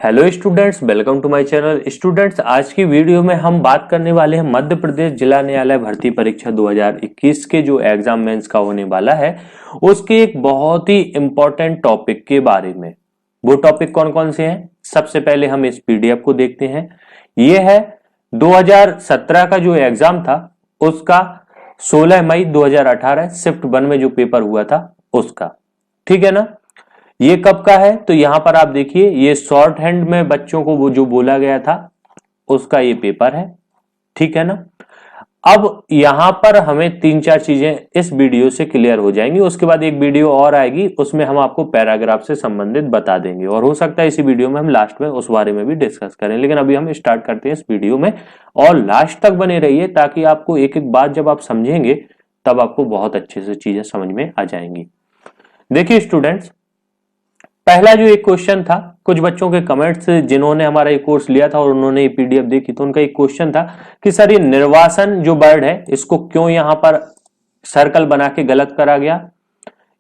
Hello students, welcome to my channel. Students, आज की video में हम बात करने वाले हैं मध्य प्रदेश जिला न्यायालय भर्ती परीक्षा 2021 के जो एग्जाम मेंस का होने वाला है उसके एक बहुत ही इंपॉर्टेंट टॉपिक के बारे में। वो टॉपिक कौन कौन से हैं? सबसे पहले हम इस पीडीएफ को देखते हैं। ये है 2017 का जो एग्जाम था उसका 16 मई 2018 शिफ्ट 1 में जो पेपर हुआ था उसका, ठीक है ना। ये कब का है? तो यहां पर आप देखिए, ये शॉर्ट हैंड में बच्चों को वो जो बोला गया था उसका ये पेपर है, ठीक है ना। अब यहां पर हमें तीन चार चीजें इस वीडियो से क्लियर हो जाएंगी। उसके बाद एक वीडियो और आएगी, उसमें हम आपको पैराग्राफ से संबंधित बता देंगे और हो सकता है इसी वीडियो में हम लास्ट में उस बारे में भी डिस्कस करें। लेकिन अभी हम स्टार्ट करते हैं इस वीडियो में और लास्ट तक बने रहिए ताकि आपको एक एक बात जब आप समझेंगे तब आपको बहुत अच्छे से चीजें समझ में आ जाएंगी। देखिए स्टूडेंट्स, पहला जो एक क्वेश्चन था, कुछ बच्चों के कमेंट्स जिन्होंने हमारा ये कोर्स लिया था और उन्होंने ये पीडीएफ देखी तो उनका एक क्वेश्चन था कि सर ये निर्वासन जो वर्ड है इसको क्यों यहां पर सर्कल बना के गलत करा गया,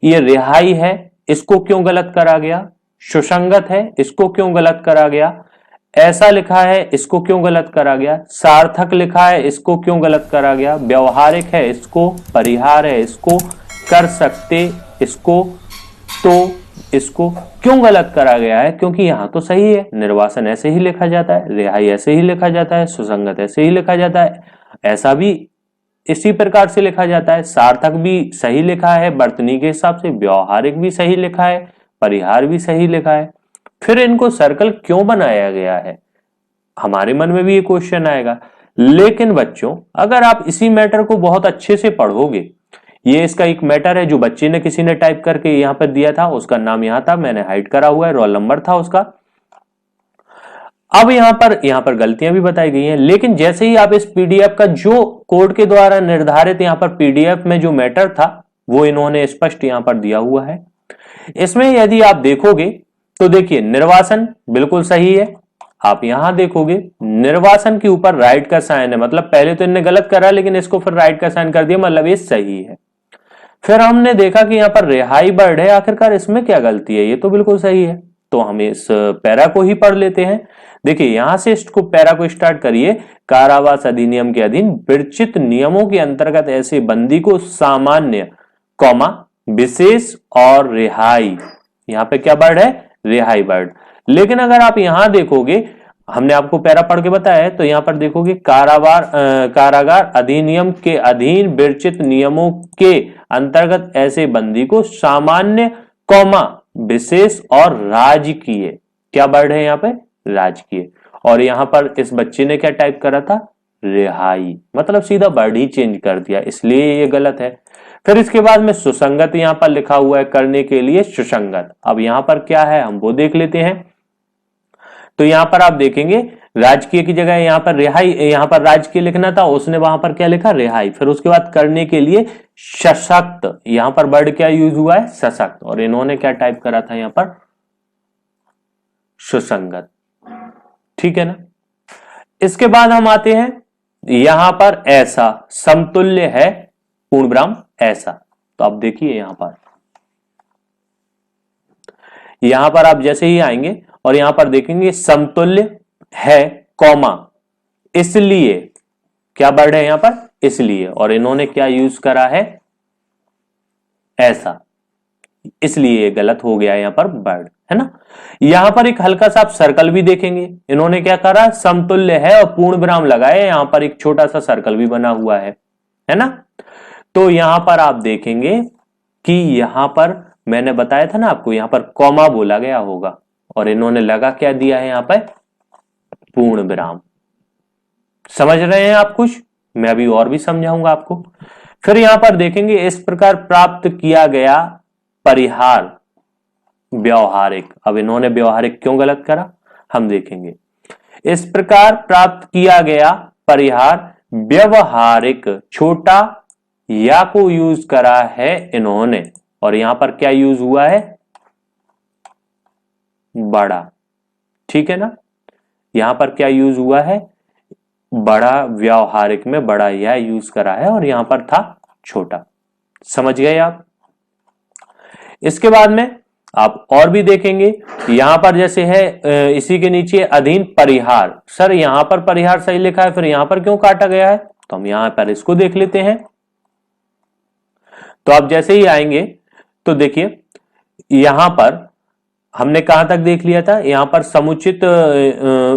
ये रिहाई है इसको क्यों गलत करा गया, सुसंगत है इसको क्यों गलत करा गया, ऐसा लिखा है इसको क्यों गलत करा गया, सार्थक लिखा है इसको क्यों गलत करा गया, व्यवहारिक है इसको, परिहार है इसको, कर सकते इसको, तो इसको क्यों गलत करा गया है? क्योंकि यहां तो सही है, निर्वासन ऐसे ही लिखा जाता है, रिहाई ऐसे ही लिखा जाता है, सुसंगत ऐसे ही लिखा जाता है, ऐसा भी इसी प्रकार से लिखा जाता है, सार्थक भी सही लिखा है वर्तनी के हिसाब से, व्यवहारिक भी सही लिखा है, परिहार भी सही लिखा है, फिर इनको सर्कल क्यों बनाया गया है? हमारे मन में भी ये क्वेश्चन आएगा। लेकिन बच्चों, अगर आप इसी मैटर को बहुत अच्छे से पढ़ोगे, ये इसका एक मैटर है जो बच्चे ने किसी ने टाइप करके यहां पर दिया था, उसका नाम यहां था, मैंने हाइड करा हुआ है, रोल नंबर था उसका। अब यहां पर गलतियां भी बताई गई हैं, लेकिन जैसे ही आप इस पीडीएफ का जो कोड के द्वारा निर्धारित यहां पर पीडीएफ में जो मैटर था वो इन्होंने स्पष्ट यहां पर दिया हुआ है। इसमें यदि आप देखोगे तो देखिए निर्वासन बिल्कुल सही है। आप यहां देखोगे निर्वासन के ऊपर राइट का साइन है, मतलब पहले तो इन्होंने गलत करा लेकिन इसको फिर राइट का साइन कर दिया, मतलब ये सही है। फिर हमने देखा कि यहां पर रिहाई वर्ड है, आखिरकार इसमें क्या गलती है? ये तो बिल्कुल सही है, तो हम इस पैरा को ही पढ़ लेते हैं। देखिए यहां से इसको पैरा को स्टार्ट करिए। कारावास अधिनियम के अधीन विरचित नियमों के अंतर्गत ऐसे बंदी को सामान्य कौमा विशेष और रिहाई, यहां पे क्या वर्ड है? रिहाई वर्ड। लेकिन अगर आप यहां देखोगे, हमने आपको पैरा पढ़ के बताया है, तो यहां पर देखोगे कारागार अधिनियम के अधीन विरचित नियमों के अंतर्गत ऐसे बंदी को सामान्य कौमा विशेष और राजकीय, क्या वर्ड है यहाँ पे? राजकीय। और यहां पर इस बच्चे ने क्या टाइप करा था? रिहाई, मतलब सीधा वर्ड ही चेंज कर दिया, इसलिए ये गलत है। फिर इसके बाद में सुसंगत यहां पर लिखा हुआ है, करने के लिए सुसंगत। अब यहां पर क्या है हम वो देख लेते हैं। तो यहां पर आप देखेंगे राजकीय की जगह यहां पर रिहाई, यहां पर राजकीय लिखना था, उसने वहां पर क्या लिखा? रिहाई। फिर उसके बाद करने के लिए सशक्त, यहां पर वर्ड क्या यूज हुआ है? सशक्त। और इन्होंने क्या टाइप करा था यहां पर? सुसंगत, ठीक है ना। इसके बाद हम आते हैं यहां पर ऐसा, समतुल्य है पूर्णविराम ऐसा। तो आप देखिए यहां पर आप जैसे ही आएंगे और यहां पर देखेंगे समतुल्य है कौमा इसलिए, क्या वर्ड है यहां पर? इसलिए। और इन्होंने क्या यूज करा है? ऐसा, इसलिए गलत हो गया यहां पर वर्ड, है ना। यहां पर एक हल्का सा आप सर्कल भी देखेंगे, इन्होंने क्या करा? समतुल्य है और पूर्ण विराम लगाए, यहां पर एक छोटा सा सर्कल भी बना हुआ है ना। तो यहां पर आप देखेंगे कि यहां पर मैंने बताया था ना आपको, यहां पर कॉमा बोला गया होगा और इन्होंने लगा क्या दिया है यहां पर? पूर्ण विराम। समझ रहे हैं आप कुछ? मैं अभी और भी समझाऊंगा आपको। फिर यहां पर देखेंगे इस प्रकार प्राप्त किया गया परिहार व्यवहारिक। अब इन्होंने व्यवहारिक क्यों गलत करा हम देखेंगे। इस प्रकार प्राप्त किया गया परिहार व्यवहारिक, छोटा या को यूज करा है इन्होंने, और यहां पर क्या यूज हुआ है? बड़ा, ठीक है ना। यहां पर क्या यूज हुआ है? बड़ा, व्यवहारिक में बड़ा या यूज करा है और यहां पर था छोटा। समझ गए आप? इसके बाद में आप और भी देखेंगे यहां पर जैसे है इसी के नीचे अधीन परिहार, सर यहां पर परिहार सही लिखा है, फिर यहां पर क्यों काटा गया है, तो हम यहां पर इसको देख लेते हैं। तो आप जैसे ही आएंगे तो देखिए यहां पर हमने कहां तक देख लिया था, यहां पर समुचित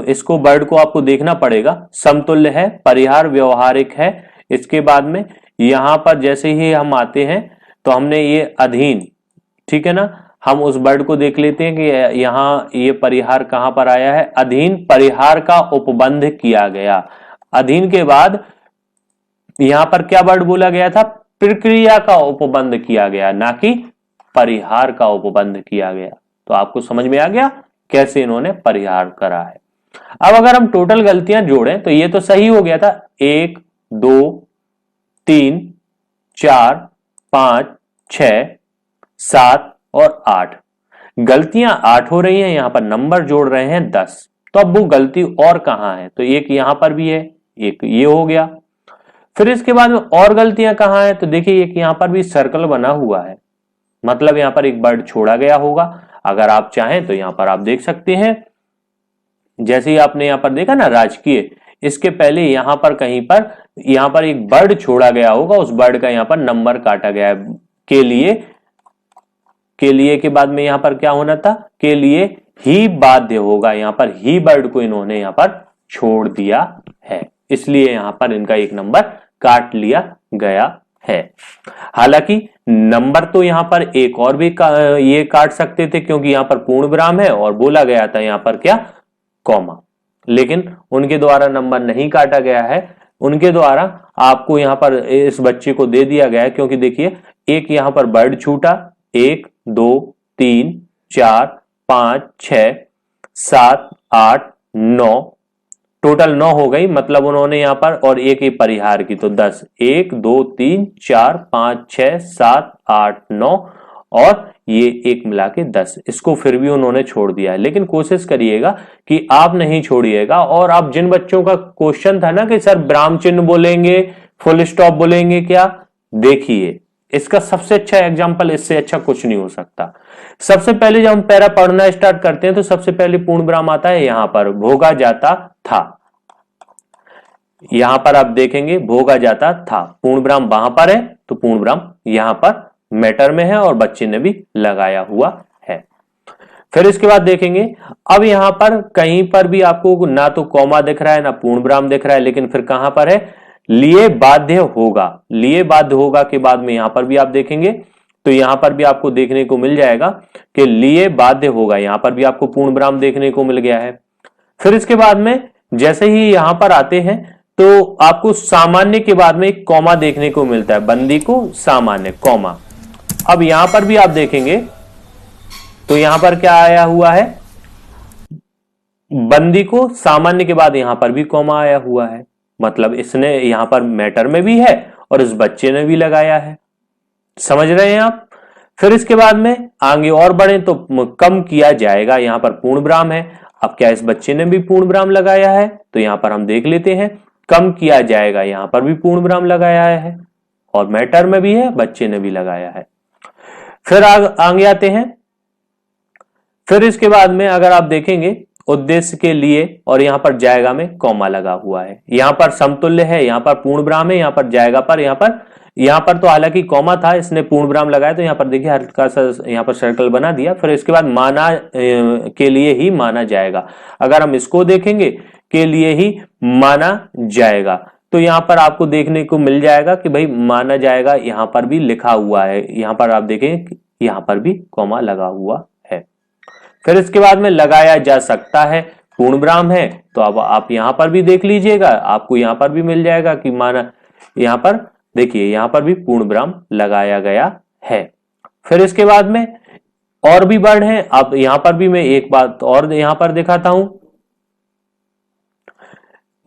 इसको वर्ड को आपको देखना पड़ेगा, समतुल्य है, परिहार, व्यवहारिक है। इसके बाद में यहां पर जैसे ही हम आते हैं तो हमने ये अधीन, ठीक है ना, हम उस वर्ड को देख लेते हैं कि यहां ये परिहार कहां पर आया है, अधीन परिहार का उपबंध किया गया। अधीन के बाद यहां पर क्या वर्ड बोला गया था, प्रक्रिया का उपबंध किया गया, ना कि परिहार का उपबंध किया गया। तो आपको समझ में आ गया कैसे इन्होंने परिहार करा है। अब अगर हम टोटल गलतियां जोड़ें तो ये तो सही हो गया था, 1 2 3 4 5 6 7 और 8, गलतियां 8 हो रही हैं, यहां पर नंबर जोड़ रहे हैं 10। तो अब वो गलती और कहां है, तो एक यहां पर भी है, एक ये हो गया। फिर इसके बाद में और गलतियां कहां है, तो देखिए एक यहां पर भी सर्कल बना हुआ है, मतलब यहां पर एक वर्ड छोड़ा गया होगा। अगर आप चाहें तो यहां पर आप देख सकते हैं, जैसे ही आपने यहां पर देखा ना राजकीय, इसके पहले यहां पर कहीं पर यहां पर एक वर्ड छोड़ा गया होगा, उस वर्ड का यहां पर नंबर काटा गया है, के लिए के बाद में यहां पर क्या होना था, के लिए ही बाध्य होगा, यहां पर ही वर्ड को इन्होंने यहां पर छोड़ दिया है, इसलिए यहां पर इनका एक नंबर काट लिया गया है। हालांकि नंबर तो यहां पर एक और भी ये काट सकते थे, क्योंकि यहां पर पूर्ण विराम है और बोला गया था यहां पर क्या, कॉमा, लेकिन उनके द्वारा नंबर नहीं काटा गया है, उनके द्वारा आपको यहां पर इस बच्चे को दे दिया गया है, क्योंकि देखिए एक यहां पर वर्ड छूटा, 1 2 3 4 5 6 7 8 9, टोटल 9 हो गई, मतलब उन्होंने यहां पर और एक ही परिहार की, तो 10, 1 2 3 4 5 6 7 8 9 और ये एक मिला के 10, इसको फिर भी उन्होंने छोड़ दिया है। लेकिन कोशिश करिएगा कि आप नहीं छोड़िएगा, और आप जिन बच्चों का क्वेश्चन था ना कि सर विराम चिन्ह बोलेंगे, फुल स्टॉप बोलेंगे क्या, देखिए इसका सबसे अच्छा एग्जाम्पल, इससे अच्छा कुछ नहीं हो सकता। सबसे पहले जब हम पैरा पढ़ना स्टार्ट करते हैं तो सबसे पहले पूर्ण विराम आता है, यहां पर भोगा जाता था, यहां पर आप देखेंगे भोगा जाता था, पूर्ण विराम वहां पर है, तो पूर्ण विराम यहां पर मैटर में है और बच्चे ने भी लगाया हुआ है। फिर इसके बाद देखेंगे, अब यहां पर कहीं पर भी आपको ना तो कॉमा दिख रहा है ना पूर्ण विराम दिख रहा है, लेकिन फिर कहां पर है, लिए बाध्य होगा, लिए बाध्य होगा के बाद में यहां पर भी आप देखेंगे तो यहां पर भी आपको देखने को मिल जाएगा कि लिए बाध्य होगा, यहां पर भी आपको पूर्ण विराम देखने को मिल गया है। फिर इसके बाद में जैसे ही यहां पर आते हैं तो आपको सामान्य के बाद में एक कॉमा देखने को मिलता है, बंदी को सामान्य कॉमा। अब यहां पर भी आप देखेंगे तो यहां पर क्या आया हुआ है, बंदी को सामान्य के बाद यहां पर भी कॉमा आया हुआ है, मतलब इसने यहां पर मैटर में भी है और इस बच्चे ने भी लगाया है, समझ रहे हैं आप। फिर इसके बाद में आगे और बढ़े तो कम किया जाएगा, यहां पर पूर्ण विराम है, अब क्या इस बच्चे ने भी पूर्ण विराम लगाया है, तो यहां पर हम देख लेते हैं, कम किया जाएगा, यहां पर भी पूर्ण विराम लगाया है और मैटर में भी है, बच्चे ने भी लगाया है। फिर आगे आते हैं, फिर इसके बाद में अगर आप देखेंगे उद्देश्य के लिए, और यहां पर जाएगा में कॉमा लगा हुआ है, यहां पर समतुल्य है, यहां पर पूर्ण विराम है, यहां पर जाएगा पर यहां पर तो हालांकि कॉमा था, इसने पूर्ण विराम लगाया, तो यहां पर देखिए हल्का सा यहां पर सर्कल बना दिया। फिर इसके बाद माना के लिए ही माना जाएगा, अगर हम इसको देखेंगे के लिए ही माना जाएगा, तो यहां पर आपको देखने को मिल जाएगा कि भाई माना जाएगा, यहां पर भी लिखा हुआ है, यहां पर आप देखें यहां पर भी कॉमा लगा हुआ है। फिर इसके बाद में लगाया जा सकता है, पूर्ण विराम है, तो अब आप यहां पर भी देख लीजिएगा, आपको यहां पर भी मिल जाएगा कि माना, यहां पर देखिए यहां पर भी पूर्ण विराम लगाया गया है। फिर इसके बाद में और भी वर्ड हैं, अब यहां पर भी मैं एक बात और यहां पर दिखाता हूं,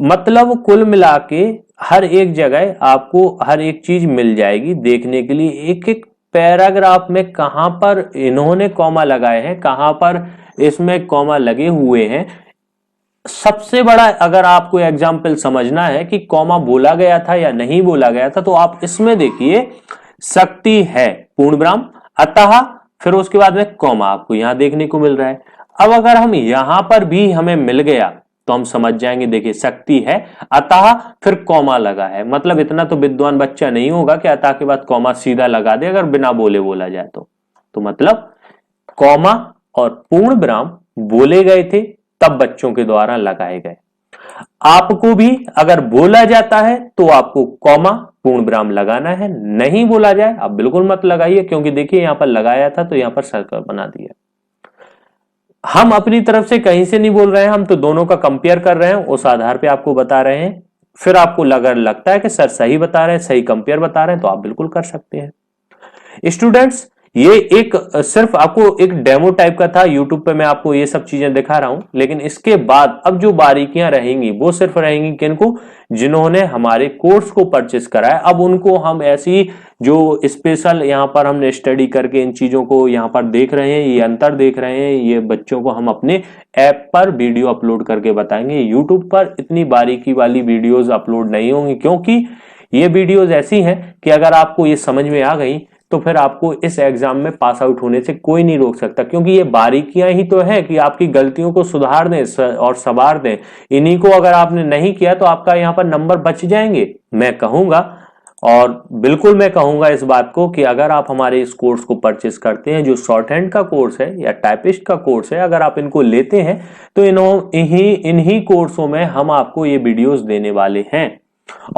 मतलब कुल मिला के हर एक जगह आपको हर एक चीज मिल जाएगी देखने के लिए, एक एक पैराग्राफ में कहां पर इन्होंने कॉमा लगाए हैं, कहां पर इसमें कॉमा लगे हुए हैं। सबसे बड़ा अगर आपको एग्जाम्पल समझना है कि कॉमा बोला गया था या नहीं बोला गया था, तो आप इसमें देखिए, शक्ति है पूर्ण विराम, अतः फिर उसके बाद में कॉमा आपको यहां देखने को मिल रहा है। अब अगर हम यहां पर भी हमें मिल गया तो हम समझ जाएंगे, देखिए शक्ति है अतः फिर कॉमा लगा है, मतलब इतना तो विद्वान बच्चा नहीं होगा कि अतः के बाद कॉमा सीधा लगा दे अगर बिना बोले बोला जाए तो मतलब कॉमा और पूर्ण विराम बोले गए थे तब बच्चों के द्वारा लगाए गए। आपको भी अगर बोला जाता है तो आपको कॉमा पूर्ण विराम लगाना है, नहीं बोला जाए आप बिल्कुल मत लगाइए, क्योंकि देखिए यहां पर लगाया था तो यहां पर सर्कल बना दिया। हम अपनी तरफ से कहीं से नहीं बोल रहे हैं, हम तो दोनों का कंपेयर कर रहे हैं, उस आधार पे आपको बता रहे हैं। फिर आपको अगर लगता है कि सर सही बता रहे हैं, सही कंपेयर बता रहे हैं, तो आप बिल्कुल कर सकते हैं। स्टूडेंट्स ये एक सिर्फ आपको एक डेमो टाइप का था, यूट्यूब पे मैं आपको ये सब चीजें दिखा रहा हूं, लेकिन इसके बाद अब जो बारीकियां रहेंगी वो सिर्फ रहेंगी किनको, जिन्होंने हमारे कोर्स को परचेस करा है। अब उनको हम ऐसी जो स्पेशल यहां पर हमने स्टडी करके इन चीजों को यहां पर देख रहे हैं, ये अंतर देख रहे हैं, ये बच्चों को हम अपने ऐप पर वीडियो अपलोड करके बताएंगे। यूट्यूब पर इतनी बारीकी वाली वीडियोज अपलोड नहीं होंगी, क्योंकि ये वीडियोज ऐसी हैं कि अगर आपको ये समझ में आ गई तो फिर आपको इस एग्जाम में पास आउट होने से कोई नहीं रोक सकता, क्योंकि ये बारीकियां ही तो है कि आपकी गलतियों को सुधार दें और संवार दें। इन्हीं को अगर आपने नहीं किया तो आपका यहां पर नंबर बच जाएंगे। मैं कहूंगा और बिल्कुल मैं कहूंगा इस बात को कि अगर आप हमारे इस कोर्स को परचेस करते हैं, जो शॉर्ट हैंड का कोर्स है या टाइपिस्ट का कोर्स है, अगर आप इनको लेते हैं तो इन्हीं कोर्सों में हम आपको ये वीडियोस देने वाले हैं।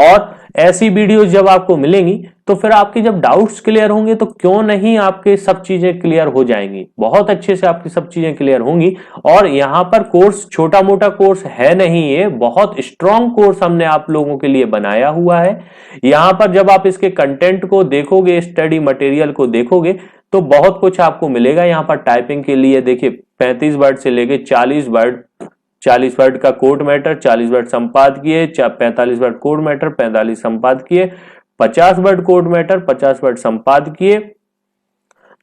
और ऐसी वीडियोस जब आपको मिलेंगी तो फिर आपके जब डाउट्स क्लियर होंगे तो क्यों नहीं आपके सब चीजें क्लियर हो जाएंगी, बहुत अच्छे से आपकी सब चीजें क्लियर होंगी। और यहां पर कोर्स छोटा मोटा कोर्स है नहीं, ये बहुत स्ट्रॉन्ग कोर्स हमने आप लोगों के लिए बनाया हुआ है। यहां पर जब आप इसके कंटेंट को देखोगे, स्टडी मटेरियल को देखोगे, तो बहुत कुछ आपको मिलेगा। यहां पर टाइपिंग के लिए देखिए 35 वर्ड से लेके 40 वर्ड, 40 वर्ड का कोड मैटर, 40 वर्ड संपादकीय, 45 वर्ड कोड मैटर, 45 संपादकीय, 50 वर्ड कोड मैटर, 50 वर्ड संपादकीय,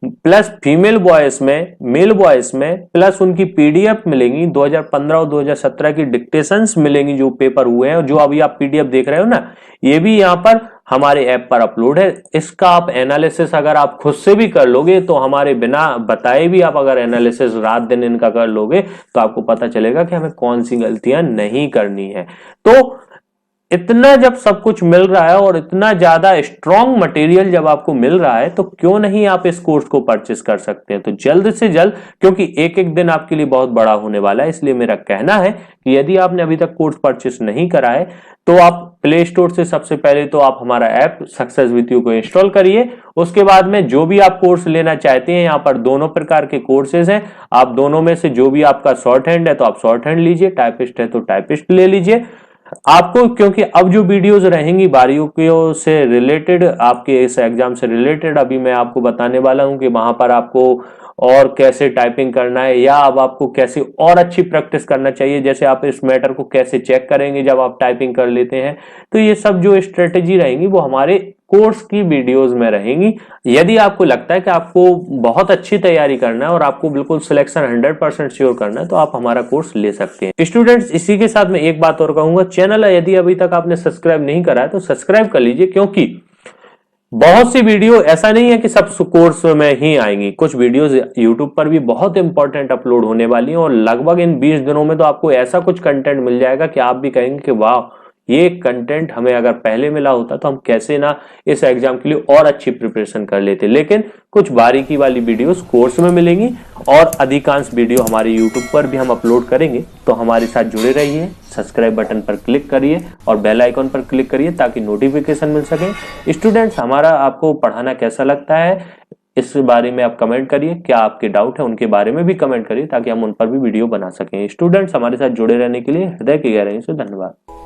प्लस फीमेल वॉइस में, मेल वॉइस में, प्लस उनकी पीडीएफ मिलेंगी 2015 और 2017 की डिक्टेशंस मिलेंगी जो पेपर हुए हैं, और जो अभी आप पीडीएफ देख रहे हो ना, ये भी यहाँ पर हमारे ऐप पर अपलोड है। इसका आप एनालिसिस अगर आप खुद से भी कर लोगे तो हमारे बिना बताए भी आप अगर एनालिसिस रात दिन इनका कर लोगे तो आपको पता चलेगा कि हमें कौन सी गलतियां नहीं करनी है। तो इतना जब सब कुछ मिल रहा है और इतना ज्यादा स्ट्रॉन्ग मटेरियल जब आपको मिल रहा है तो क्यों नहीं आप इस कोर्स को परचेस कर सकते हैं। तो जल्द से जल्द, क्योंकि एक एक दिन आपके लिए बहुत बड़ा होने वाला है, इसलिए मेरा कहना है कि यदि आपने अभी तक कोर्स परचेस नहीं करा है तो आप प्ले स्टोर से सबसे पहले तो आप हमारा ऐप सक्सेस विद यू को इंस्टॉल करिए। उसके बाद में जो भी आप कोर्स लेना चाहते हैं, यहाँ पर दोनों प्रकार के कोर्सेज हैं, आप दोनों में से जो भी आपका शॉर्ट हैंड है तो आप शॉर्ट हैंड लीजिए, टाइपिस्ट है तो टाइपिस्ट ले लीजिए। आपको क्योंकि अब जो वीडियोस रहेंगी बारीकियों से रिलेटेड, आपके इस एग्जाम से रिलेटेड, अभी मैं आपको बताने वाला हूं कि वहां पर आपको और कैसे टाइपिंग करना है, या अब आपको कैसे और अच्छी प्रैक्टिस करना चाहिए, जैसे आप इस मैटर को कैसे चेक करेंगे जब आप टाइपिंग कर लेते हैं। तो ये सब जो स्ट्रेटेजी रहेंगी वो हमारे कोर्स की वीडियोस में रहेंगी। यदि आपको लगता है कि आपको बहुत अच्छी तैयारी करना है और आपको बिल्कुल सिलेक्शन 100% श्योर करना है तो आप हमारा कोर्स ले सकते हैं। स्टूडेंट्स, इसी के साथ मैं एक बात और कहूंगा, चैनल यदि अभी तक आपने सब्सक्राइब नहीं करा है तो सब्सक्राइब कर लीजिए, क्योंकि बहुत सी वीडियो ऐसा नहीं है कि सब कोर्स में ही आएंगी, कुछ वीडियोस यूट्यूब पर भी बहुत इंपॉर्टेंट अपलोड होने वाली हैं, और लगभग इन 20 दिनों में तो आपको ऐसा कुछ कंटेंट मिल जाएगा कि आप भी कहेंगे कि वाह, ये कंटेंट हमें अगर पहले मिला होता तो हम कैसे ना इस एग्जाम के लिए और अच्छी प्रिपरेशन कर लेते। लेकिन कुछ बारीकी वाली वीडियोस कोर्स में मिलेंगी और अधिकांश वीडियो हमारे यूट्यूब पर भी हम अपलोड करेंगे। तो हमारे साथ जुड़े रहिए, सब्सक्राइब बटन पर क्लिक करिए और बेल आइकॉन पर क्लिक करिए ताकि नोटिफिकेशन मिल सके। स्टूडेंट्स, हमारा आपको पढ़ाना कैसा लगता है इस बारे में आप कमेंट करिए, क्या आपके डाउट है उनके बारे में भी कमेंट करिए ताकि हम उन पर भी वीडियो बना सकें। स्टूडेंट्स, हमारे साथ जुड़े रहने के लिए हृदय की गहराई से धन्यवाद।